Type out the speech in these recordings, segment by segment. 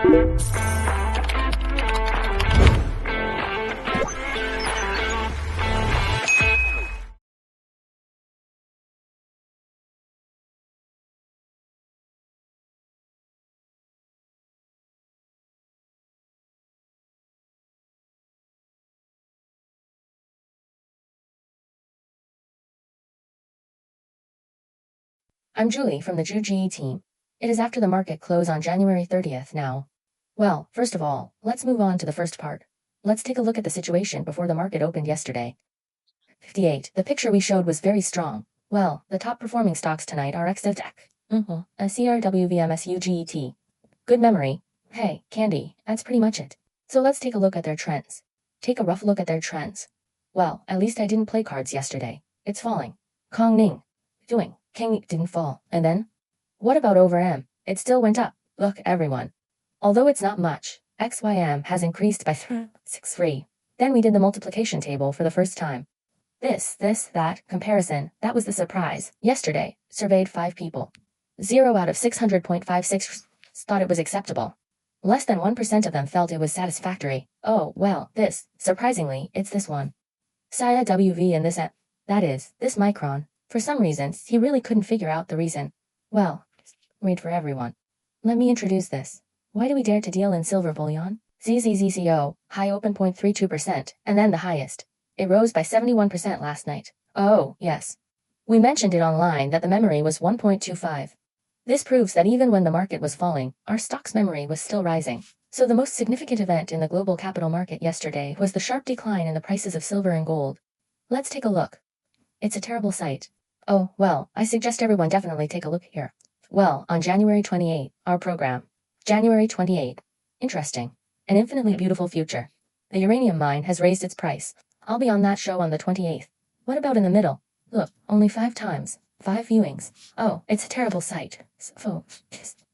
I'm Julie from the JuGe team. It is after the market close on January 30th now. Well, first of all, let's move on to the first part. Let's take a look at the situation before the market opened yesterday. 58. The picture we showed was very strong. Well, the top performing stocks tonight are XDTech, a CRWVMSUGET. Good memory. Hey, Candy, that's pretty much it. So let's take a look at their trends. Take a rough look at their trends. Well, at least I didn't play cards yesterday. It's falling. Kong Ning. Doing. King didn't fall. And then? What about over M? It still went up. Look, everyone. Although it's not much, XYM has increased by 6.3. Then we did the multiplication table for the first time. That, comparison, that was the surprise. Yesterday, surveyed 5 people. 0 out of 600.56 thought it was acceptable. Less than 1% of them felt it was satisfactory. Oh, well, surprisingly, it's this one. Saya WV and this M. That is, this Micron. For some reasons, he really couldn't figure out the reason. Well, wait for everyone. Let me introduce this. Why do we dare to deal in silver bullion? ZZZCO, high open 0.32%, and then the highest. It rose by 71% last night. Oh, yes. We mentioned it online that the memory was 1.25. This proves that even when the market was falling, our stock's memory was still rising. So the most significant event in the global capital market yesterday was the sharp decline in the prices of silver and gold. Let's take a look. It's a terrible sight. Oh, well, I suggest everyone definitely take a look here. Well, on January 28, our program. January 28. Interesting. An infinitely beautiful future. The uranium mine has raised its price. I'll be on that show on the 28th. What about in the middle? Look, only 5 times. 5 viewings. Oh, it's a terrible sight. So,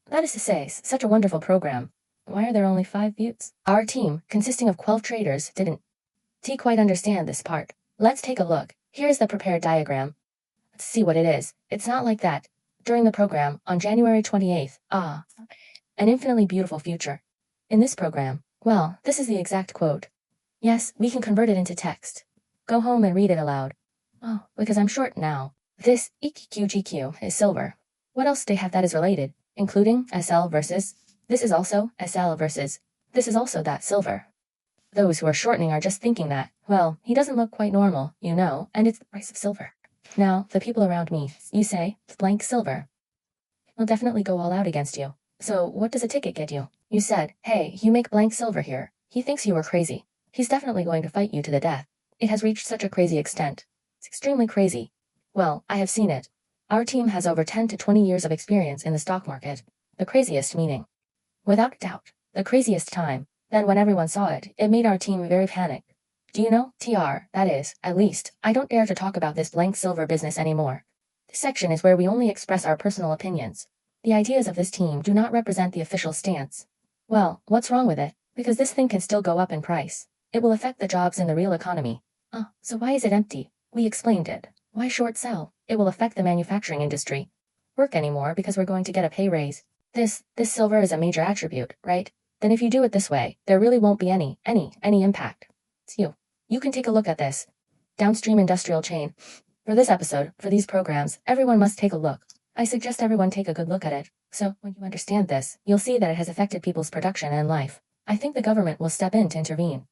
that is to say, such a wonderful program. Why are there only 5 views? Our team, consisting of 12 traders, didn't quite understand this part. Let's take a look. Here's the prepared diagram. Let's see what it is. It's not like that. During the program, on January 28th, an infinitely beautiful future. In this program, well, this is the exact quote. Yes, we can convert it into text. Go home and read it aloud. Oh, because I'm short now. This EQGQ is silver. What else do they have that is related? Including SL versus, this is also SL versus, this is also that silver. Those who are shortening are just thinking that, well, he doesn't look quite normal, you know, and it's the price of silver. Now, the people around me, you say, blank silver. He'll definitely go all out against you. So, what does a ticket get you? You said, hey, you make blank silver here. He thinks you were crazy. He's definitely going to fight you to the death. It has reached such a crazy extent. It's extremely crazy. Well, I have seen it. Our team has over 10 to 20 years of experience in the stock market. The craziest meaning. Without a doubt, the craziest time. Then when everyone saw it, it made our team very panicked. Do you know, TR, that is, at least, I don't dare to talk about this blank silver business anymore. This section is where we only express our personal opinions. The ideas of this team do not represent the official stance. Well, what's wrong with it? Because this thing can still go up in price. It will affect the jobs in the real economy. So why is it empty? We explained it. Why short sell? It will affect the manufacturing industry. Work anymore because we're going to get a pay raise. This silver is a major attribute, right? Then if you do it this way, there really won't be any impact. It's you. You can take a look at this. Downstream industrial chain. For this episode, for these programs, everyone must take a look. I suggest everyone take a good look at it. So, when you understand this, you'll see that it has affected people's production and life. I think the government will step in to intervene.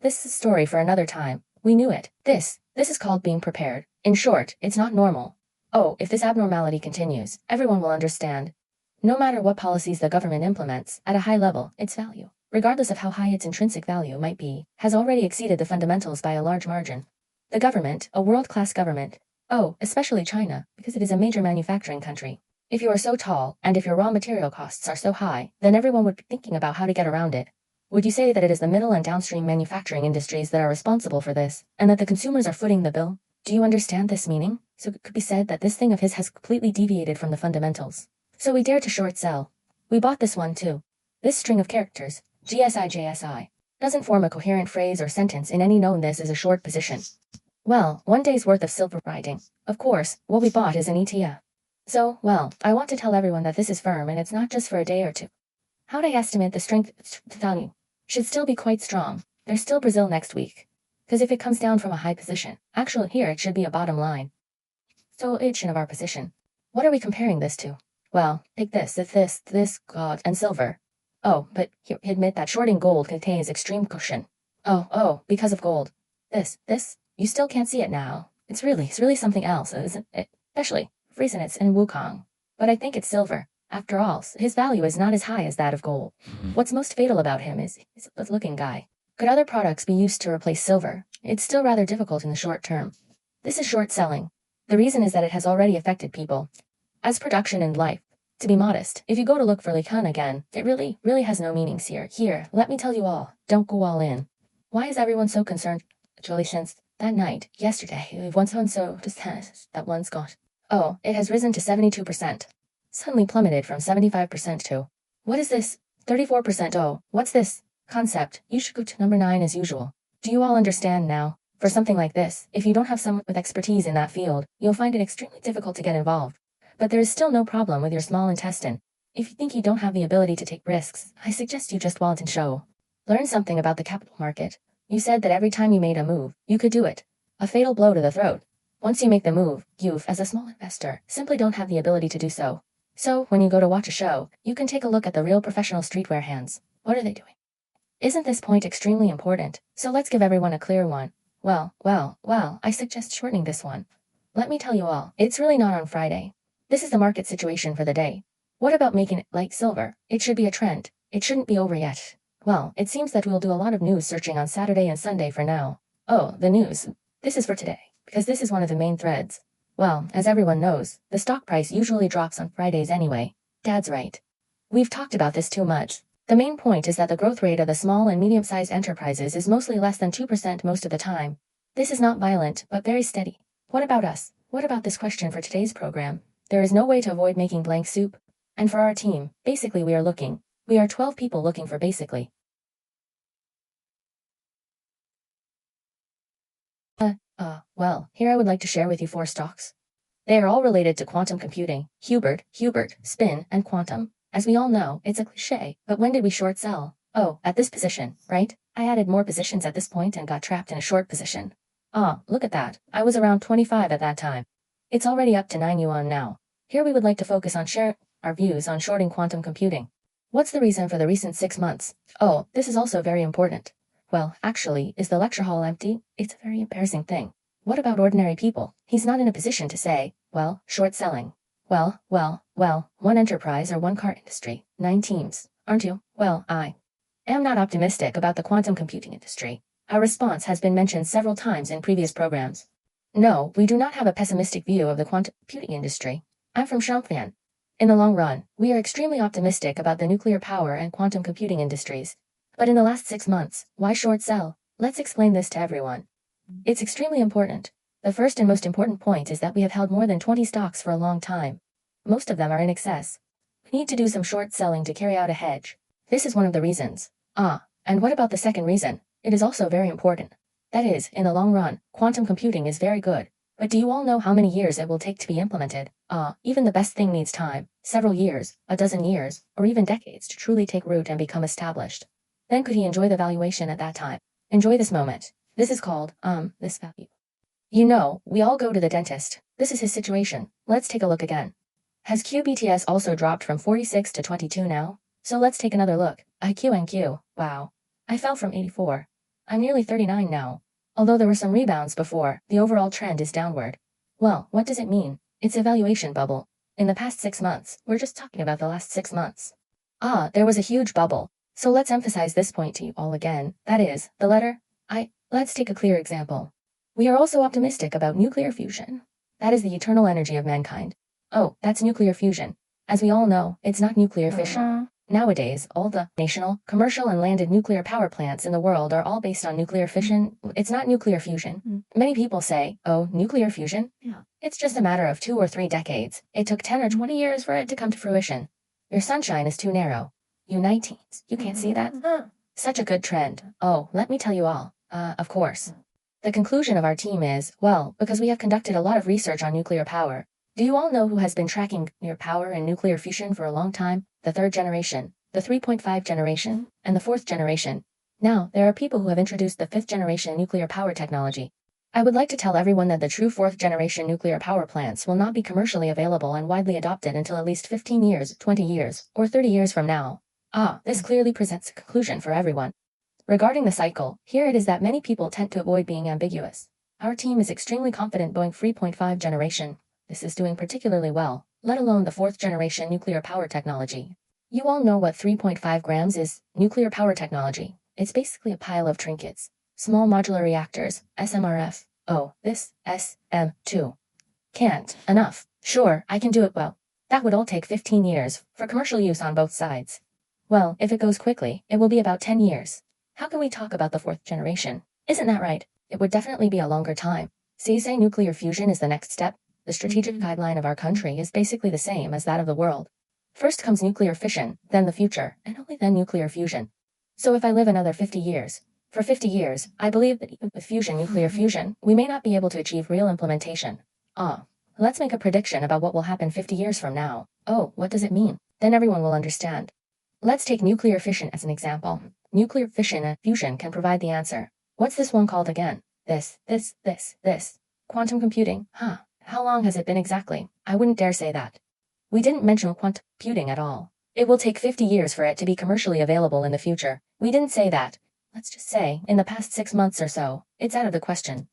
This is a story for another time. We knew it. This is called being prepared. In short, it's not normal. Oh, if this abnormality continues, everyone will understand. No matter what policies the government implements, at a high level, its value, regardless of how high its intrinsic value might be, has already exceeded the fundamentals by a large margin. The government, a world-class government, especially China, because it is a major manufacturing country. If you are so tall, and if your raw material costs are so high, then everyone would be thinking about how to get around it. Would you say that it is the middle and downstream manufacturing industries that are responsible for this, and that the consumers are footing the bill? Do you understand this meaning? So it could be said that this thing of his has completely deviated from the fundamentals. So we dare to short sell. We bought this one too. This string of characters, GSI, doesn't form a coherent phrase or sentence in any known this is a short position. Well, 1 day's worth of silver writing. Of course, what we bought is an ETF. So, well, I want to tell everyone that this is firm and it's not just for a day or two. How'd I estimate the strength value? Should still be quite strong. There's still Brazil next week. Because if it comes down from a high position, actually here it should be a bottom line. So it's of our position. What are we comparing this to? Well, take this, if this, gold, and silver. Oh, but you admit that shorting gold contains extreme caution. Oh, because of gold. This, you still can't see it now. It's really something else, isn't it? Especially Friesenitz and Wukong. But I think it's silver. After all, his value is not as high as that of gold. What's most fatal about him is he's a good-looking guy. Could other products be used to replace silver? It's still rather difficult in the short term. This is short selling. The reason is that it has already affected people. As production and life. To be modest, if you go to look for Likun again, it really has no meanings here. Here, let me tell you all, don't go all in. Why is everyone so concerned? Actually, since that night, yesterday, that one's got. Oh, it has risen to 72%. Suddenly plummeted from 75% to. What is this? 34%. Oh, what's this? Concept. You should go to number 9 as usual. Do you all understand now? For something like this, if you don't have someone with expertise in that field, you'll find it extremely difficult to get involved. But there is still no problem with your small intestine. If you think you don't have the ability to take risks, I suggest you just wallet and show. Learn something about the capital market. You said that every time you made a move, you could do it. A fatal blow to the throat. Once you make the move, you, as a small investor, simply don't have the ability to do so. So, when you go to watch a show, you can take a look at the real professional streetwear hands. What are they doing? Isn't this point extremely important? So let's give everyone a clear one. Well, I suggest shortening this one. Let me tell you all, it's really not on Friday. This is the market situation for the day. What about making it like silver? It should be a trend. It shouldn't be over yet. Well, it seems that we'll do a lot of news searching on Saturday and Sunday for now. Oh, the news. This is for today, because this is one of the main threads. Well, as everyone knows, the stock price usually drops on Fridays anyway. Dad's right. We've talked about this too much. The main point is that the growth rate of the small and medium-sized enterprises is mostly less than 2% most of the time. This is not violent, but very steady. What about us? What about this question for today's program? There is no way to avoid making blank soup. And for our team, basically we are 12 people looking for basically. Well, here I would like to share with you 4 stocks. They are all related to quantum computing, Hubert, spin, and quantum. As we all know, it's a cliché, but when did we short sell? Oh, at this position, right? I added more positions at this point and got trapped in a short position. Look at that. I was around 25 at that time. It's already up to 9 yuan now. Here we would like to focus on sharing our views on shorting quantum computing. What's the reason for the recent 6 months? Oh, this is also very important. Well, actually, is the lecture hall empty? It's a very embarrassing thing. What about ordinary people? He's not in a position to say, well, short selling. Well, one enterprise or one car industry, 9 teams, aren't you? Well, I am not optimistic about the quantum computing industry. Our response has been mentioned several times in previous programs. No, we do not have a pessimistic view of the quantum computing industry. I'm from Champagne. In the long run, we are extremely optimistic about the nuclear power and quantum computing industries. But in the last 6 months, why short sell? Let's explain this to everyone. It's extremely important. The first and most important point is that we have held more than 20 stocks for a long time. Most of them are in excess. We need to do some short selling to carry out a hedge. This is one of the reasons. And what about the second reason? It is also very important. That is, in the long run, quantum computing is very good. But do you all know how many years it will take to be implemented? Even the best thing needs time, several years, a dozen years, or even decades to truly take root and become established. Then could he enjoy the valuation at that time? Enjoy this moment. This is called, this value. You know, we all go to the dentist. This is his situation. Let's take a look again. Has QBTS also dropped from 46 to 22 now? So let's take another look. IQNQ, wow. I fell from 84. I'm nearly 39 now. Although there were some rebounds before, the overall trend is downward. Well, what does it mean? It's a valuation bubble. In the past 6 months, we're just talking about the last 6 months. There was a huge bubble. So let's emphasize this point to you all again. That is, the letter I. Let's take a clear example. We are also optimistic about nuclear fusion. That is the eternal energy of mankind. Oh, that's nuclear fusion. As we all know, it's not nuclear fission. Nowadays, all the national, commercial, and landed nuclear power plants in the world are all based on nuclear fission. It's not nuclear fusion. Many people say, oh, nuclear fusion? Yeah. It's just a matter of 2 or 3 decades. It took 10 or 20 years for it to come to fruition. Your sunshine is too narrow. You 19s, you can't see that? Such a good trend. Oh, let me tell you all. Of course. The conclusion of our team is, well, because we have conducted a lot of research on nuclear power. Do you all know who has been tracking nuclear power and nuclear fusion for a long time? The 3rd generation. the 3.5 generation, and the 4th generation. Now, there are people who have introduced the 5th generation nuclear power technology. I would like to tell everyone that the true 4th generation nuclear power plants will not be commercially available and widely adopted until at least 15 years, 20 years, or 30 years from now. This clearly presents a conclusion for everyone. Regarding the cycle, here it is that many people tend to avoid being ambiguous. Our team is extremely confident Boeing 3.5 generation. This is doing particularly well, let alone the 4th generation nuclear power technology. You all know what 3.5 grams is, nuclear power technology. It's basically a pile of trinkets. Small modular reactors, SMRF. Oh, this, SM2. Can't. Enough. Sure, I can do it well. That would all take 15 years, for commercial use on both sides. Well, if it goes quickly, it will be about 10 years. How can we talk about the 4th generation? Isn't that right? It would definitely be a longer time. So you say nuclear fusion is the next step? The strategic guideline of our country is basically the same as that of the world. First comes nuclear fission, then the future, and only then nuclear fusion. So if I live another 50 years, for 50 years, I believe that even with nuclear fusion, we may not be able to achieve real implementation. Let's make a prediction about what will happen 50 years from now. Oh, what does it mean? Then everyone will understand. Let's take nuclear fission as an example. Nuclear fission and fusion can provide the answer. What's this one called again? This. Quantum computing, huh? How long has it been exactly? I wouldn't dare say that. We didn't mention quantum computing at all. It will take 50 years for it to be commercially available in the future. We didn't say that. Let's just say, in the past 6 months or so, it's out of the question.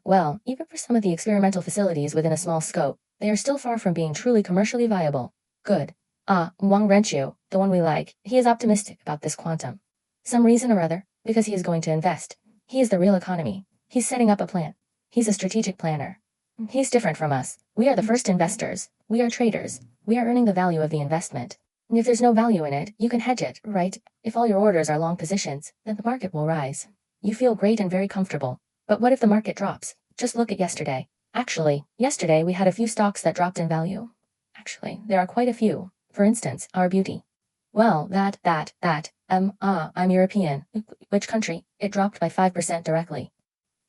Well, even for some of the experimental facilities within a small scope, they are still far from being truly commercially viable. Good. Wang Renqiu, the one we like, he is optimistic about this quantum. Some reason or other, because he is going to invest. He is the real economy. He's setting up a plan. He's a strategic planner. He's different from us. We are the first investors. We are traders. We are earning the value of the investment. And if there's no value in it, you can hedge it, right? If all your orders are long positions, then the market will rise. You feel great and very comfortable. But what if the market drops? Just look at yesterday. Actually, yesterday we had a few stocks that dropped in value. Actually, there are quite a few. For instance, our beauty. Well, I'm European. Which country? It dropped by 5% directly.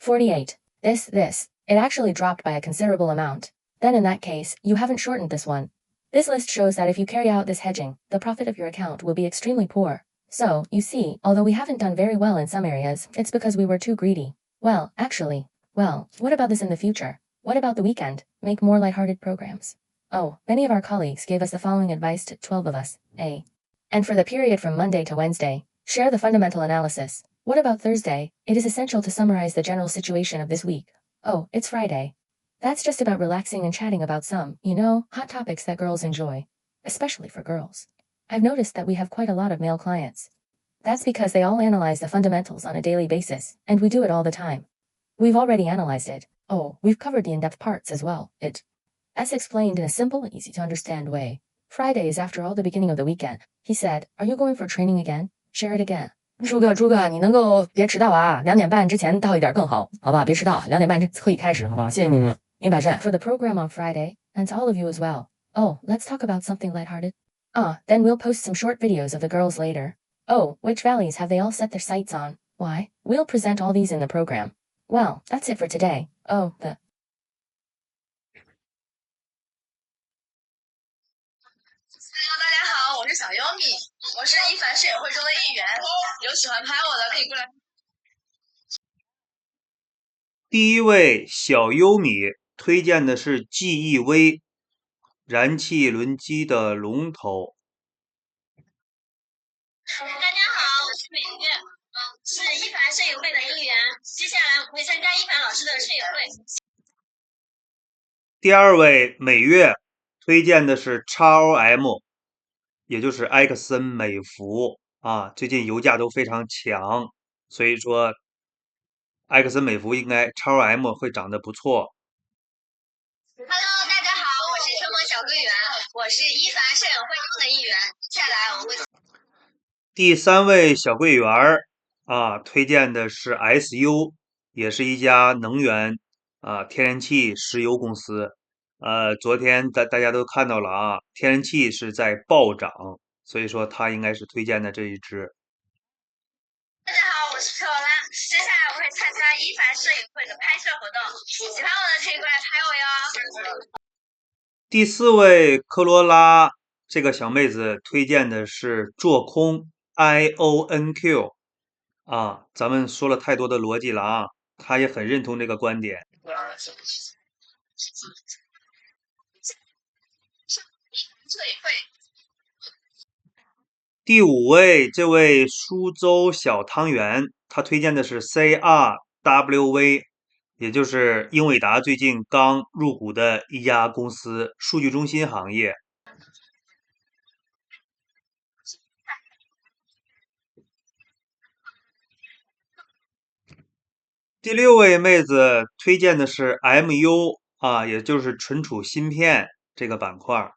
48. This. It actually dropped by a considerable amount. Then in that case, you haven't shortened this one. This list shows that if you carry out this hedging, the profit of your account will be extremely poor. So, you see, although we haven't done very well in some areas, it's because we were too greedy. Well, actually, what about this in the future? What about the weekend? Make more lighthearted programs. Oh, many of our colleagues gave us the following advice to 12 of us. And for the period from Monday to Wednesday, share the fundamental analysis. What about Thursday? It is essential to summarize the general situation of this week. Oh, it's Friday. That's just about relaxing and chatting about some, hot topics that girls enjoy. Especially for girls. I've noticed that we have quite a lot of male clients. That's because they all analyze the fundamentals on a daily basis, and we do it all the time. We've already analyzed it. Oh, we've covered the in-depth parts as well. As explained in a simple and easy-to-understand way. Friday is after all the beginning of the weekend. He said, are you going for training again? Share it again. 朱哥，你能够别迟到啊，2点半之前到一点更好，好吧？别迟到，2点半这会议开始，好吧？谢谢你，明白朕。For the program on Friday, and to all of you as well. Oh, let's talk about something lighthearted. Then we'll post some short videos of the girls later. Oh, which valleys have they all set their sights on? Why, we'll present all these in the program. Well, that's it for today. Hello，大家好，我是小优米，我是一凡摄影会中的一员，有喜欢拍我的可以过来。第一位小优米推荐的是 GEV 燃气轮机的龙头。大家好，我是美月，是一凡摄影会的一员，接下来我会参加一凡老师的摄影会。第二位美月推荐的是 XOM， 也就是埃克森美孚啊，最近油价都非常强，所以说埃克森美孚应该 XOM 会涨得不错。Hello， 大家好，我是春梦小队员，我是一凡摄影会中的一员，接下来我会。第三位小柜员推荐的是 SU， 也是一家能源天然气石油公司。昨天大家都看到了啊，天然气是在暴涨，所以说他应该是推荐的这一支。大家好，我是飘拉，接下来我会参加一凡摄影会的拍摄活动，喜欢我的可以过来拍我哟。第四位科罗拉这个小妹子推荐的是做空 IONQ 啊，咱们说了太多的逻辑了啊，她也很认同这个观点。第5位，这位苏州小汤圆，他推荐的是 CRWV，也就是英伟达最近刚入股的一家公司，数据中心行业。第6位妹子推荐的是 MU 啊，也就是存储芯片这个板块。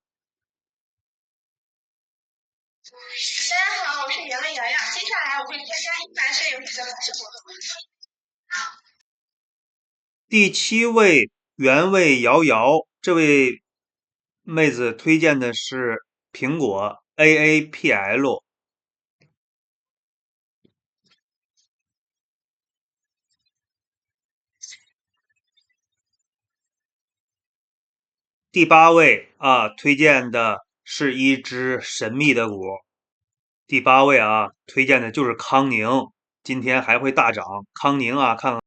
大家好，我是袁魏瑶瑶，接下来我会参加一凡摄影师的考试活动。第7位原味瑶瑶，这位妹子推荐的是苹果 AAPL。第8位啊，推荐的是一只神秘的股。第8位啊，推荐的就是康宁，今天还会大涨。康宁啊，看看。